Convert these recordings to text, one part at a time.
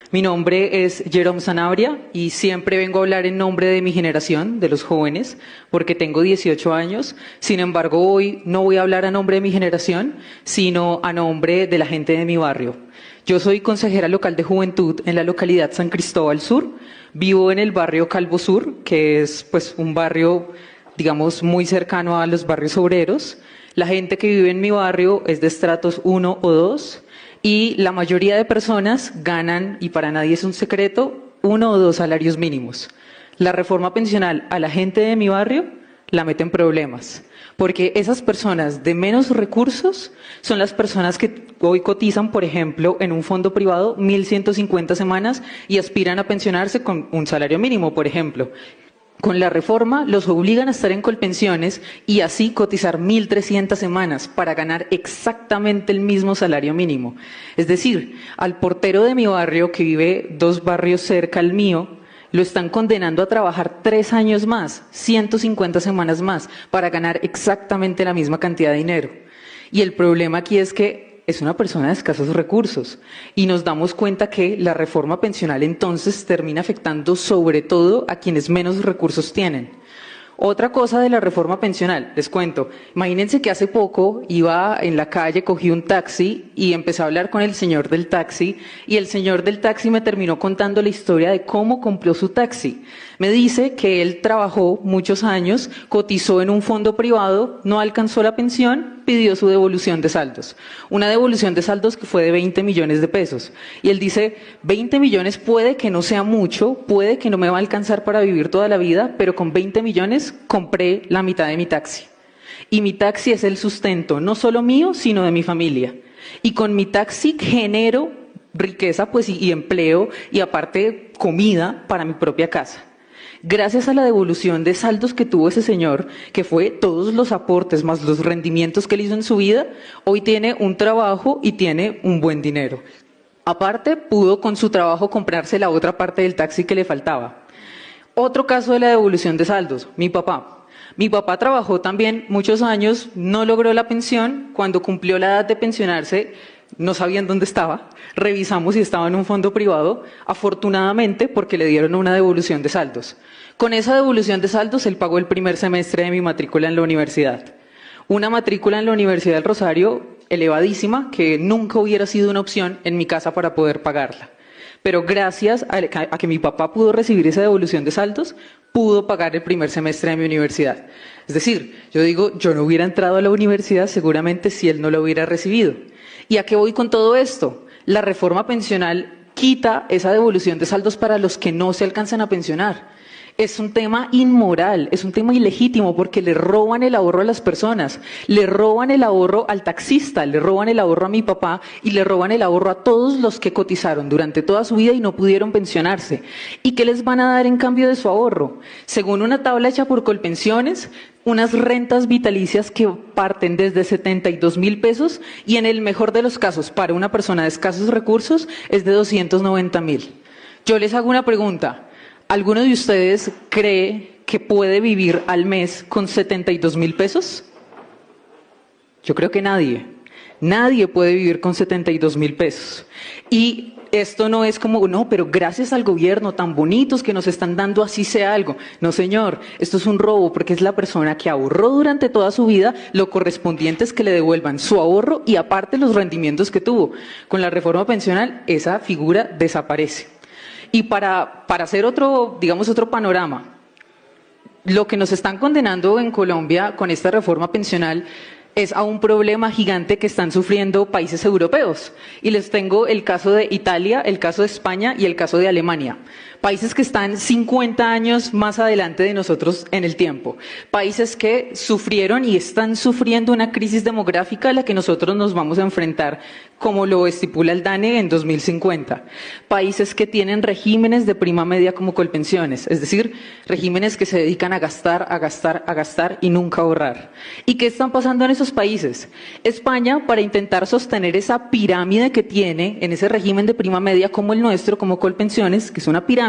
Mi nombre es Jerome Sanabria y siempre vengo a hablar en nombre de mi generación, de los jóvenes, porque tengo 18 años. Sin embargo, hoy no voy a hablar a nombre de mi generación, sino a nombre de la gente de mi barrio. Yo soy consejera local de juventud en la localidad San Cristóbal Sur. Vivo en el barrio Calvo Sur, que es pues un barrio, digamos, muy cercano a los barrios obreros. La gente que vive en mi barrio es de estratos 1 o 2. Y la mayoría de personas ganan, y para nadie es un secreto, 1 o 2 salarios mínimos. La reforma pensional a la gente de mi barrio la mete en problemas, porque esas personas de menos recursos son las personas que hoy cotizan, por ejemplo, en un fondo privado 1.150 semanas y aspiran a pensionarse con un salario mínimo, por ejemplo. Con la reforma los obligan a estar en Colpensiones y así cotizar 1.300 semanas para ganar exactamente el mismo salario mínimo. Es decir, al portero de mi barrio, que vive 2 barrios cerca al mío, lo están condenando a trabajar 3 años más, 150 semanas más, para ganar exactamente la misma cantidad de dinero. Y el problema aquí es que es una persona de escasos recursos y nos damos cuenta que la reforma pensional entonces termina afectando sobre todo a quienes menos recursos tienen. Otra cosa de la reforma pensional, les cuento, imagínense que hace poco iba en la calle, cogí un taxi y empecé a hablar con el señor del taxi y el señor del taxi me terminó contando la historia de cómo compró su taxi. Me dice que él trabajó muchos años, cotizó en un fondo privado, no alcanzó la pensión, pidió su devolución de saldos. Una devolución de saldos que fue de 20 millones de pesos. Y él dice, 20 millones puede que no sea mucho, puede que no me va a alcanzar para vivir toda la vida, pero con 20 millones compré la mitad de mi taxi. Y mi taxi es el sustento, no solo mío, sino de mi familia. Y con mi taxi genero riqueza pues, y empleo y aparte comida para mi propia casa. Gracias a la devolución de saldos que tuvo ese señor, que fue todos los aportes más los rendimientos que él hizo en su vida, hoy tiene un trabajo y tiene un buen dinero. Aparte, pudo con su trabajo comprarse la otra parte del taxi que le faltaba. Otro caso de la devolución de saldos, mi papá. Mi papá trabajó también muchos años, no logró la pensión, cuando cumplió la edad de pensionarse, no sabían dónde estaba, revisamos si estaba en un fondo privado, afortunadamente porque le dieron una devolución de saldos. Con esa devolución de saldos él pagó el primer semestre de mi matrícula en la universidad. Una matrícula en la Universidad del Rosario elevadísima que nunca hubiera sido una opción en mi casa para poder pagarla. Pero gracias a que mi papá pudo recibir esa devolución de saldos, pudo pagar el primer semestre de mi universidad. Es decir, yo digo, yo no hubiera entrado a la universidad seguramente si él no lo hubiera recibido. ¿Y a qué voy con todo esto? La reforma pensional quita esa devolución de saldos para los que no se alcanzan a pensionar. Es un tema inmoral, es un tema ilegítimo porque le roban el ahorro a las personas, le roban el ahorro al taxista, le roban el ahorro a mi papá y le roban el ahorro a todos los que cotizaron durante toda su vida y no pudieron pensionarse. ¿Y qué les van a dar en cambio de su ahorro? Según una tabla hecha por Colpensiones, unas rentas vitalicias que parten desde 72.000 pesos y en el mejor de los casos para una persona de escasos recursos es de 290.000. Yo les hago una pregunta. ¿Alguno de ustedes cree que puede vivir al mes con 72.000 pesos? Yo creo que nadie. Nadie puede vivir con 72.000 pesos. Y esto no es como, no, pero gracias al gobierno tan bonitos que nos están dando, así sea algo. No, señor, esto es un robo porque es la persona que ahorró durante toda su vida, lo correspondiente es que le devuelvan su ahorro y aparte los rendimientos que tuvo. Con la reforma pensional, esa figura desaparece. Y para hacer otro, digamos, otro panorama, lo que nos están condenando en Colombia con esta reforma pensional es a un problema gigante que están sufriendo países europeos. Y les tengo el caso de Italia, el caso de España y el caso de Alemania. Países que están 50 años más adelante de nosotros en el tiempo. Países que sufrieron y están sufriendo una crisis demográfica a la que nosotros nos vamos a enfrentar, como lo estipula el DANE en 2050. Países que tienen regímenes de prima media como Colpensiones, es decir, regímenes que se dedican a gastar, a gastar, a gastar y nunca ahorrar. ¿Y qué están pasando en esos países? España, para intentar sostener esa pirámide que tiene en ese régimen de prima media como el nuestro, como Colpensiones, que es una pirámide,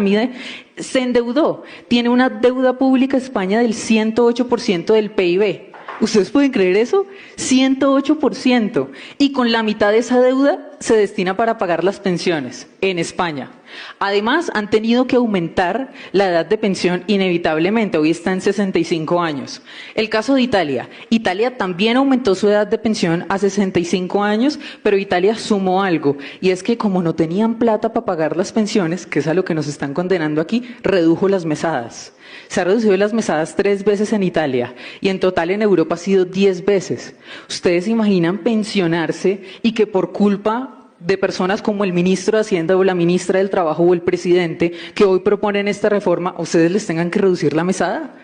se endeudó. Tiene una deuda pública España del 108% del PIB. ¿Ustedes pueden creer eso? 108%. Y con la mitad de esa deuda se destina para pagar las pensiones en España. Además, han tenido que aumentar la edad de pensión inevitablemente. Hoy está en 65 años. El caso de Italia. Italia también aumentó su edad de pensión a 65 años, pero Italia sumó algo. Y es que como no tenían plata para pagar las pensiones, que es a lo que nos están condenando aquí, redujo las mesadas. Se ha reducido las mesadas 3 veces en Italia y en total en Europa ha sido 10 veces. ¿Ustedes se imaginan pensionarse y que por culpa de personas como el ministro de Hacienda o la ministra del Trabajo o el presidente que hoy proponen esta reforma, a ustedes les tengan que reducir la mesada?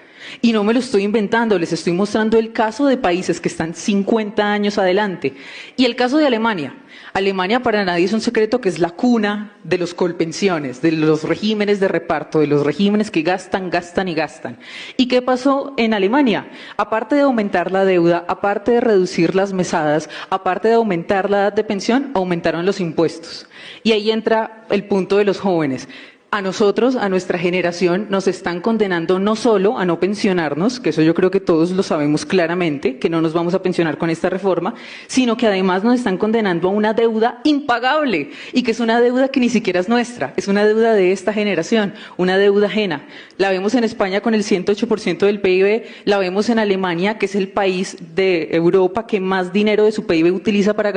Y no me lo estoy inventando, les estoy mostrando el caso de países que están 50 años adelante. Y el caso de Alemania. Alemania para nadie es un secreto que es la cuna de los colpensiones, de los regímenes de reparto, de los regímenes que gastan, gastan y gastan. ¿Y qué pasó en Alemania? Aparte de aumentar la deuda, aparte de reducir las mesadas, aparte de aumentar la edad de pensión, aumentaron los impuestos. Y ahí entra el punto de los jóvenes. A nosotros, a nuestra generación, nos están condenando no solo a no pensionarnos, que eso yo creo que todos lo sabemos claramente, que no nos vamos a pensionar con esta reforma, sino que además nos están condenando a una deuda impagable, y que es una deuda que ni siquiera es nuestra, es una deuda de esta generación, una deuda ajena. La vemos en España con el 108% del PIB, la vemos en Alemania, que es el país de Europa que más dinero de su PIB utiliza para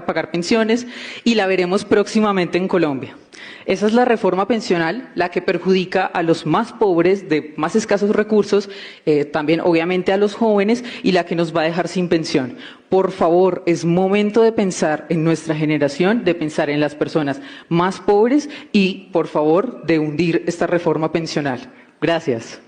pagar pensiones, y la veremos próximamente en Colombia. Esa es la reforma pensional, la que perjudica a los más pobres, de más escasos recursos, también obviamente a los jóvenes, y la que nos va a dejar sin pensión. Por favor, es momento de pensar en nuestra generación, de pensar en las personas más pobres y, por favor, de hundir esta reforma pensional. Gracias.